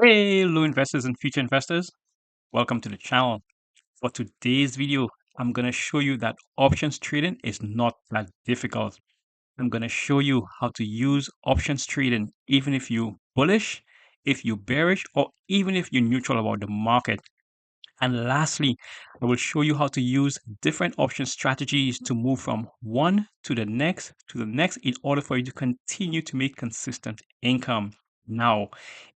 Hello, investors and future investors. Welcome to the channel. For today's video, I'm going to show you that options trading is not that difficult. I'm going to show you how to use options trading even if you're bullish, if you're bearish, or even if you're neutral about the market. And lastly, I will show you how to use different option strategies to move from one to the next in order for you to continue to make consistent income. Now,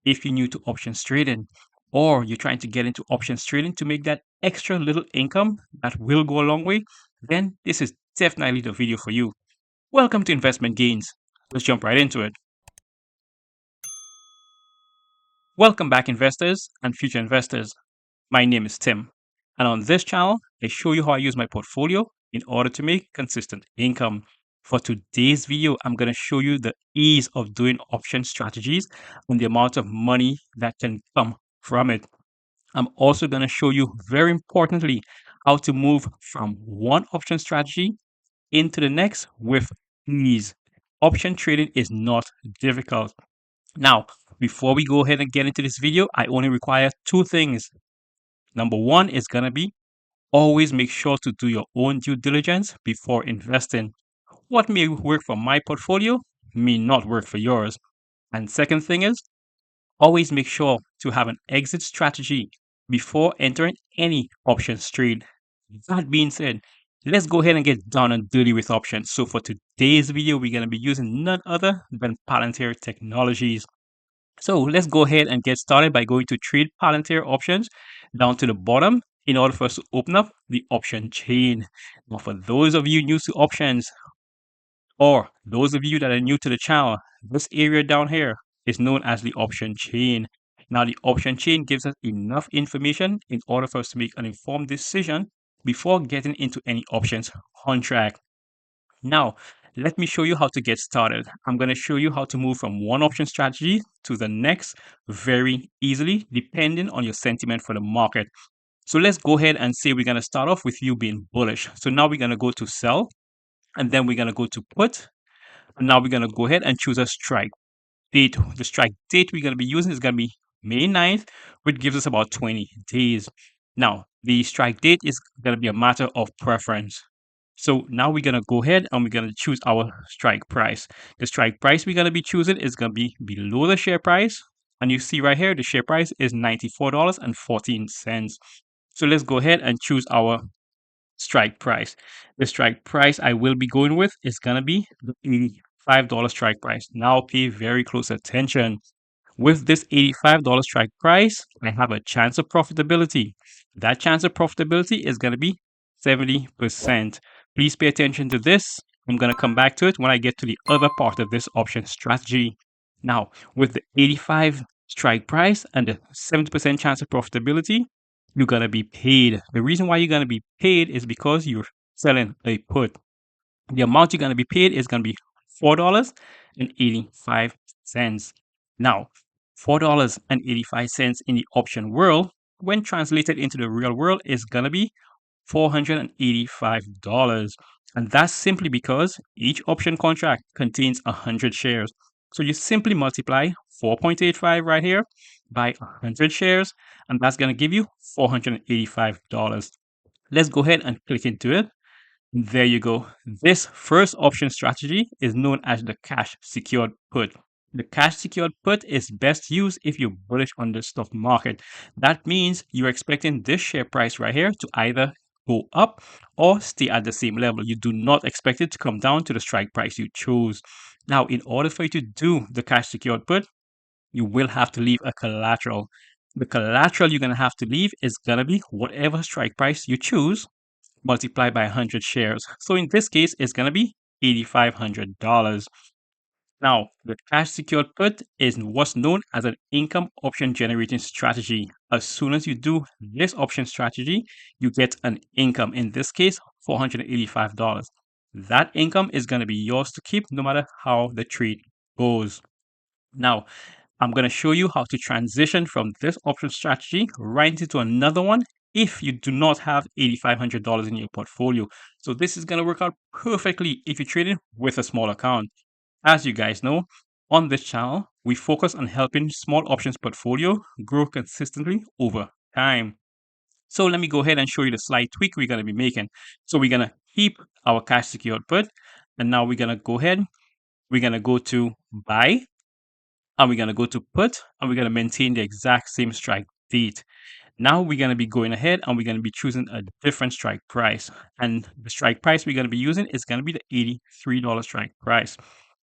if you're new to options trading or you're trying to get into options trading to make that extra little income that will go a long way, then this is definitely the video for you. Welcome to Investment Gains. Let's jump right into it. Welcome back, investors and future investors. My name is Tim, and on this channel, I show you how I use my portfolio in order to make consistent income. For today's video, I'm going to show you the ease of doing option strategies and the amount of money that can come from it. I'm also going to show you, very importantly, how to move from one option strategy into the next with ease. Option trading is not difficult. Now, before we go ahead and get into this video, I only require two things. Number one is going to be always make sure to do your own due diligence before investing. What may work for my portfolio may not work for yours. And second thing is always make sure to have an exit strategy before entering any options trade. That being said, let's go ahead and get down and dirty with options. So for today's video, we're going to be using none other than Palantir Technologies. So let's go ahead and get started by going to trade Palantir options down to the bottom in order for us to open up the option chain. Now, for those of you new to options or those of you that are new to the channel, this area down here is known as the option chain. Now, the option chain gives us enough information in order for us to make an informed decision before getting into any options contract. Now, let me show you how to get started. I'm going to show you how to move from one option strategy to the next very easily, depending on your sentiment for the market. So let's go ahead and say we're going to start off with you being bullish. So now we're going to go to sell, and then we're going to go to put. And now we're going to go ahead and choose a strike date. The strike date we're going to be using is going to be May 9th, which gives us about 20 days. Now, the strike date is going to be a matter of preference. So now we're going to go ahead and we're going to choose our strike price. The strike price we're going to be choosing is going to be below the share price. And you see right here, the share price is $94.14. So let's go ahead and choose our strike price. The strike price I will be going with is going to be the $85 strike price. Now pay very close attention. With this $85 strike price, I have a chance of profitability. That chance of profitability is going to be 70%. Please pay attention to this. I'm going to come back to it when I get to the other part of this option strategy. Now, with the 85 strike price and the 70% chance of profitability, you're going to be paid. The reason why you're going to be paid is because you're selling a put. The amount you're going to be paid is going to be $4.85. Now, $4.85 in the option world, when translated into the real world, is going to be $485. And that's simply because each option contract contains 100 shares. So you simply multiply 4.85 right here by 100 shares, and that's going to give you $485. Let's go ahead and click into it. There you go. This first option strategy is known as the cash secured put. The cash secured put is best used if you're bullish on the stock market. That means you're expecting this share price right here to either go up or stay at the same level. You do not expect it to come down to the strike price you chose. Now, in order for you to do the cash secured put, you will have to leave a collateral. The collateral you're going to have to leave is going to be whatever strike price you choose multiplied by 100 shares. So in this case, it's going to be $8,500. Now, the cash secured put is what's known as an income option generating strategy. As soon as you do this option strategy, you get an income. In this case, $485. That income is going to be yours to keep no matter how the trade goes. Now, I'm going to show you how to transition from this option strategy right into another one if you do not have $8,500 in your portfolio. So this is going to work out perfectly if you're trading with a small account. As you guys know, On this channel, we focus on helping small options portfolio grow consistently over time. So let me go ahead and show you the slight tweak we're going to be making. So we're going to keep our cash secured put, and now we're going to go ahead, we're going to go to buy, and we're going to go to put, and we're going to maintain the exact same strike date. Now we're going to be going ahead and we're going to be choosing a different strike price. And the strike price we're going to be using is going to be the $83 strike price.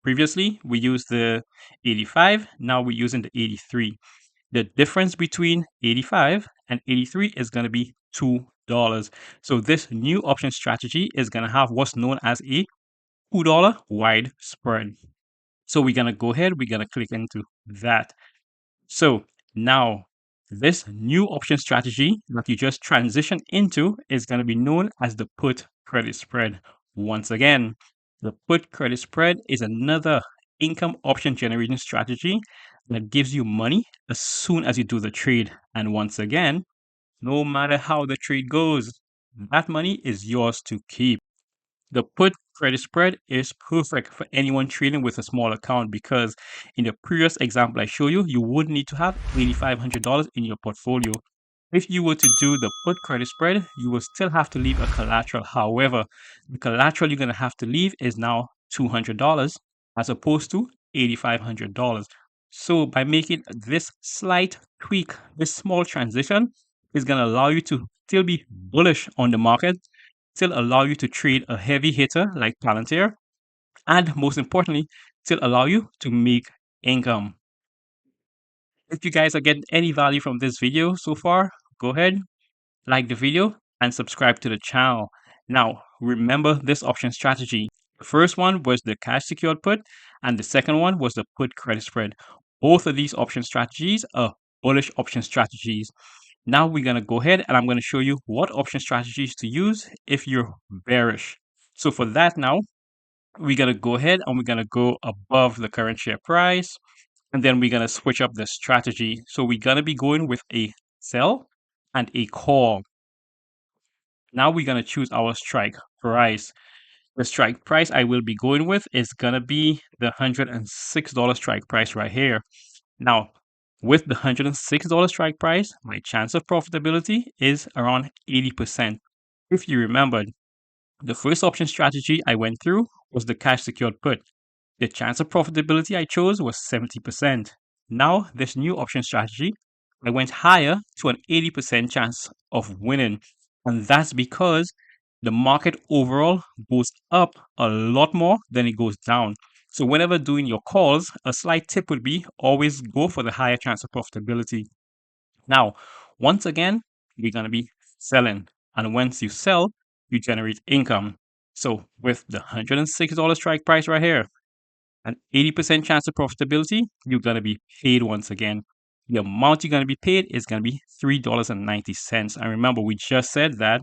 Previously, we used the 85. Now we're using the 83. The difference between 85 and 83 is going to be $2. So this new option strategy is going to have what's known as a $2 wide spread. So we're going to go ahead, we're going to click into that. So now this new option strategy that you just transitioned into is going to be known as the put credit spread. Once again, the put credit spread is another income option generating strategy that gives you money as soon as you do the trade. And once again, no matter how the trade goes, that money is yours to keep. The put credit spread is perfect for anyone trading with a small account because in the previous example I show you, you would need to have $8,500 in your portfolio. If you were to do the put credit spread, you will still have to leave a collateral. However, the collateral you're going to have to leave is now $200 as opposed to $8,500. So by making this slight tweak, this small transition is going to allow you to still be bullish on the market, still allow you to trade a heavy hitter like Palantir, and most importantly, still allow you to make income. If you guys are getting any value from this video so far, go ahead, like the video, and subscribe to the channel. Now, remember this option strategy. The first one was the cash secured put, and the second one was the put credit spread. Both of these option strategies are bullish option strategies. Now we're going to go ahead and I'm going to show you what option strategies to use if you're bearish. So for that now, we're going to go ahead and we're going to go above the current share price. And then we're going to switch up the strategy. So we're going to be going with a sell and a call. Now we're going to choose our strike price. The strike price I will be going with is going to be the $106 strike price right here. Now, with the $106 strike price, my chance of profitability is around 80%. If you remembered, the first option strategy I went through was the cash secured put. The chance of profitability I chose was 70%. Now, this new option strategy, I went higher to an 80% chance of winning. And that's because the market overall goes up a lot more than it goes down. So, whenever doing your calls, a slight tip would be always go for the higher chance of profitability. Now, once again, we're going to be selling. And once you sell, you generate income. So, with the $106 strike price right here, an 80% chance of profitability, you're going to be paid once again. The amount you're going to be paid is going to be $3.90. And remember, we just said that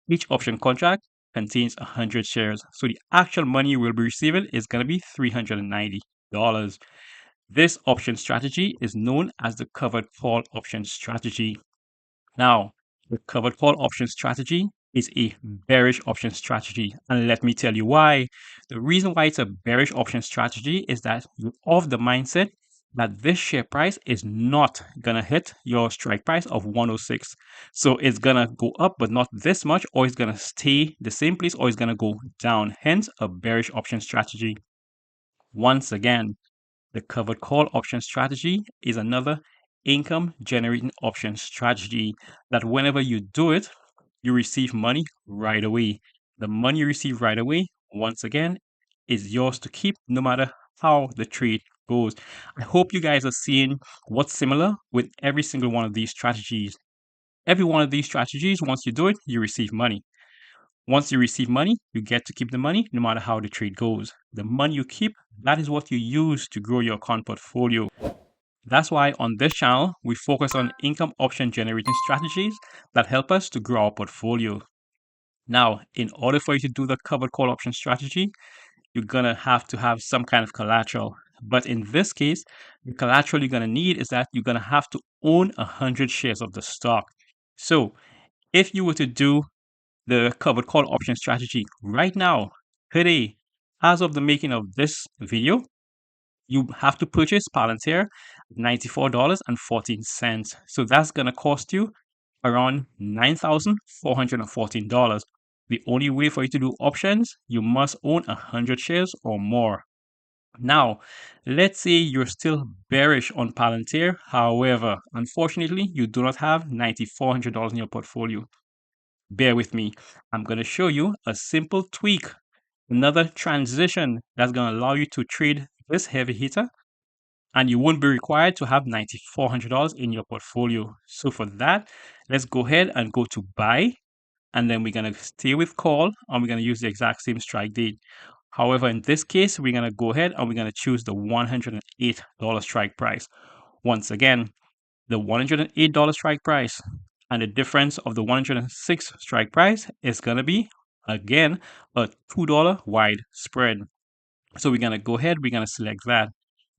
each option contract contains 100 shares. So the actual money you will be receiving is going to be $390. This option strategy is known as the covered call option strategy. Now, the covered call option strategy is a bearish option strategy. And let me tell you why. The reason why it's a bearish option strategy is that you're of the mindset that this share price is not going to hit your strike price of 106. So it's going to go up, but not this much, or it's going to stay the same place, or it's going to go down. Hence, a bearish option strategy. Once again, the covered call option strategy is another income generating option strategy that whenever you do it, you receive money right away. The money you receive right away, once again, is yours to keep no matter how the trade goes. I hope you guys are seeing what's similar with every single one of these strategies. Every one of these strategies, once you do it, you receive money. Once you receive money, you get to keep the money no matter how the trade goes. The money you keep, that is what you use to grow your account portfolio. That's why on this channel, we focus on income option generating strategies that help us to grow our portfolio. Now, in order for you to do the covered call option strategy, you're going to have some kind of collateral. But in this case, the collateral you're going to need is that you're going to have to own 100 shares of the stock. So if you were to do the covered call option strategy right now, today, as of the making of this video, you have to purchase Palantir $94.14. So that's going to cost you around $9,414. The only way for you to do options, you must own 100 shares or more. Now, let's say you're still bearish on Palantir. However, unfortunately, you do not have $9,400 in your portfolio. Bear with me. I'm going to show you a simple tweak, another transition that's going to allow you to trade this heavy hitter, and you won't be required to have $9,400 in your portfolio. So for that, let's go ahead and go to buy, and then we're going to stay with call, and we're going to use the exact same strike date. However, in this case, we're going to go ahead and we're going to choose the $108 strike price. Once again, the $108 strike price and the difference of the 106 strike price is going to be, again, a $2 wide spread. So we're going to go ahead, we're going to select that.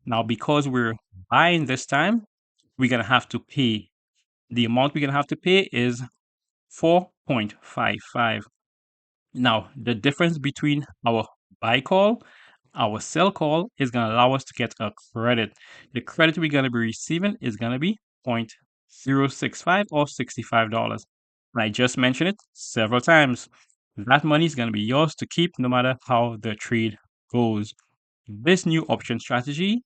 Now, because we're buying this time, we're going to have to pay. The amount we're going to have to pay is 4.55. Now, the difference between our buy call, our sell call is going to allow us to get a credit. The credit we're going to be receiving is going to be 0.065 or $65. And I just mentioned it several times. That money is going to be yours to keep no matter how the trade goes. This new option strategy,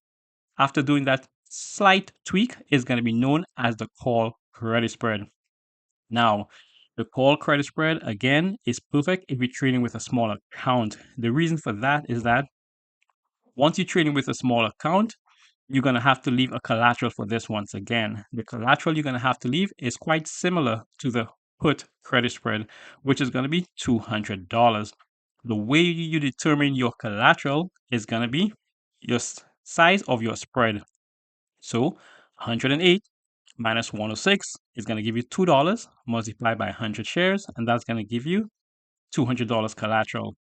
after doing that slight tweak, is going to be known as the call credit spread. Now, the call credit spread, again, is perfect if you're trading with a small account. The reason for that is that once you're trading with a small account, you're going to have to leave a collateral for this once again. The collateral you're going to have to leave is quite similar to the put credit spread, which is going to be $200. The way you determine your collateral is going to be your size of your spread. So 108 minus 106 is going to give you $2 multiplied by 100 shares, and that's going to give you $200 collateral.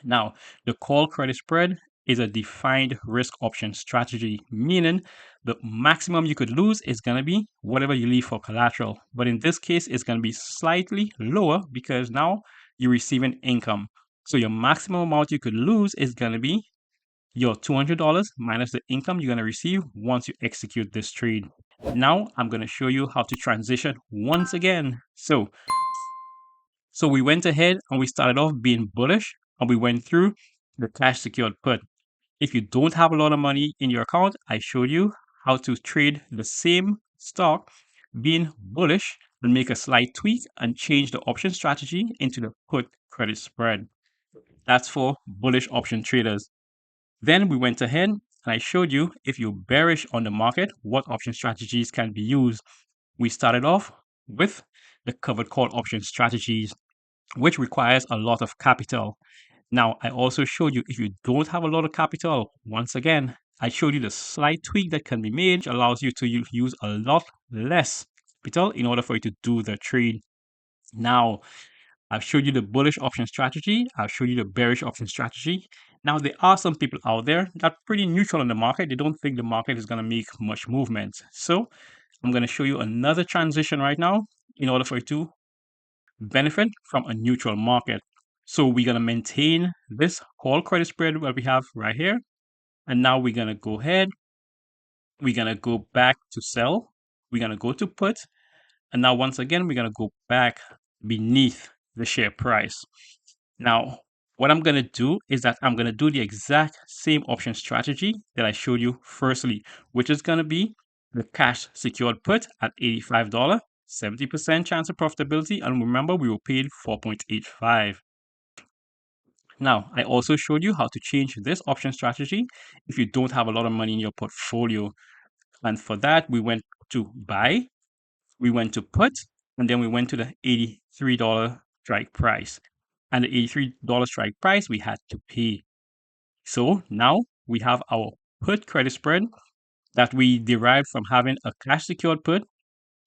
Now, the call credit spread is a defined risk option strategy, meaning the maximum you could lose is going to be whatever you leave for collateral. But in this case, it's going to be slightly lower because now you're receiving income. So your maximum amount you could lose is going to be your $200 minus the income you're going to receive once you execute this trade. Now I'm going to show you how to transition once again. So we went ahead and we started off being bullish and we went through the cash secured put. If you don't have a lot of money in your account, I showed you how to trade the same stock being bullish and make a slight tweak and change the option strategy into the put credit spread. That's for bullish option traders. Then we went ahead and I showed you if you're bearish on the market, what option strategies can be used. We started off with the covered call option strategies, which requires a lot of capital. Now, I also showed you if you don't have a lot of capital, once again, I showed you the slight tweak that can be made, which allows you to use a lot less capital in order for you to do the trade. Now, I've showed you the bullish option strategy. I've showed you the bearish option strategy. Now, there are some people out there that are pretty neutral in the market. They don't think the market is going to make much movement. So I'm going to show you another transition right now in order for you to benefit from a neutral market. So we're going to maintain this call credit spread that we have right here. And now we're going to go ahead. We're going to go back to sell. We're going to go to put. And now once again, we're going to go back beneath the share price. Now, what I'm going to do is that I'm going to do the exact same option strategy that I showed you firstly, which is going to be the cash secured put at $85, 70% chance of profitability. And remember, we were paid 4.85. Now, I also showed you how to change this option strategy if you don't have a lot of money in your portfolio. And for that, we went to buy, we went to put, and then we went to the $83 strike price. And the $83 strike price we had to pay. So now we have our put credit spread that we derived from having a cash secured put.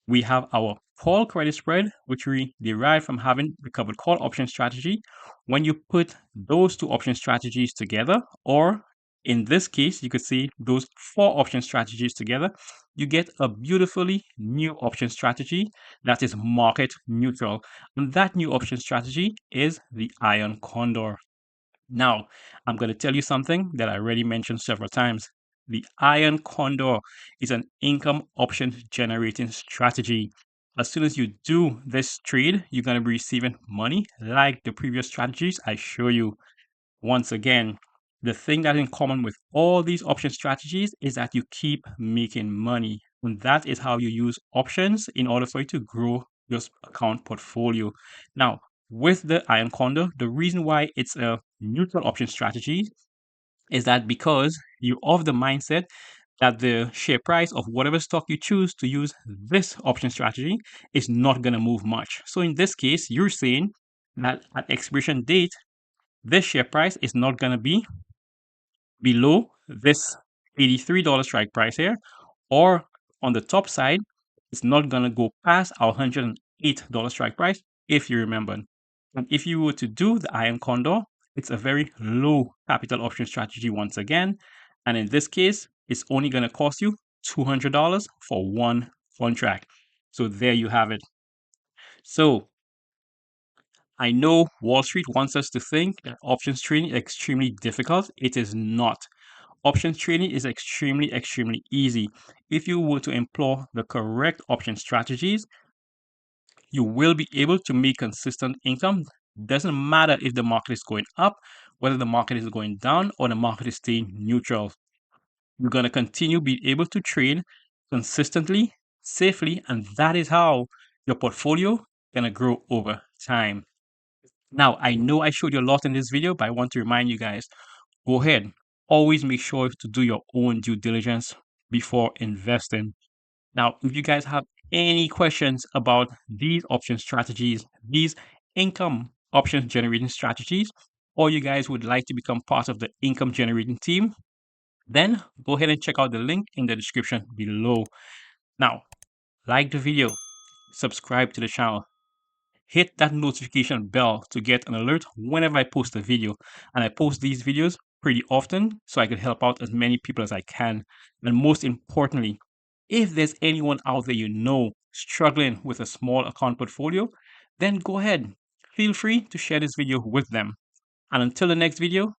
We have our call credit spread, which we derived from having the covered call option strategy. When you put those two option strategies together, or in this case, you could see those four option strategies together, you get a beautifully new option strategy that is market neutral. And that new option strategy is the Iron Condor. Now, I'm going to tell you something that I already mentioned several times. The Iron Condor is an income option generating strategy. As soon as you do this trade, you're going to be receiving money like the previous strategies I show you. Once again, the thing that is in common with all these option strategies is that you keep making money. And that is how you use options in order for you to grow your account portfolio. Now, with the Iron Condor, the reason why it's a neutral option strategy is that because you're of the mindset that the share price of whatever stock you choose to use this option strategy is not going to move much. So in this case, you're saying that at expiration date, this share price is not going to be below this $83 strike price here, or on the top side, it's not going to go past our $108 strike price, if you remember. And if you were to do the Iron Condor, it's a very low capital option strategy once again. And in this case, it's only going to cost you $200 for one contract. So there you have it. So I know Wall Street wants us to think that options trading is extremely difficult. It is not. Options trading is extremely easy. If you were to employ the correct option strategies, you will be able to make consistent income. Doesn't matter if the market is going up, whether the market is going down, or the market is staying neutral. You're going to continue being able to trade consistently, safely, and that is how your portfolio going to grow over time. Now, I know I showed you a lot in this video, but I want to remind you guys, go ahead. Always make sure to do your own due diligence before investing. Now, if you guys have any questions about these option strategies, these income option generating strategies, or you guys would like to become part of the income generating team, then go ahead and check out the link in the description below. Now, like the video, subscribe to the channel, hit that notification bell to get an alert whenever I post a video. And I post these videos pretty often so I can help out as many people as I can. And most importantly, if there's anyone out there you know struggling with a small account portfolio, then go ahead. Feel free to share this video with them. And until the next video,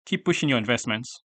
keep pushing your investments.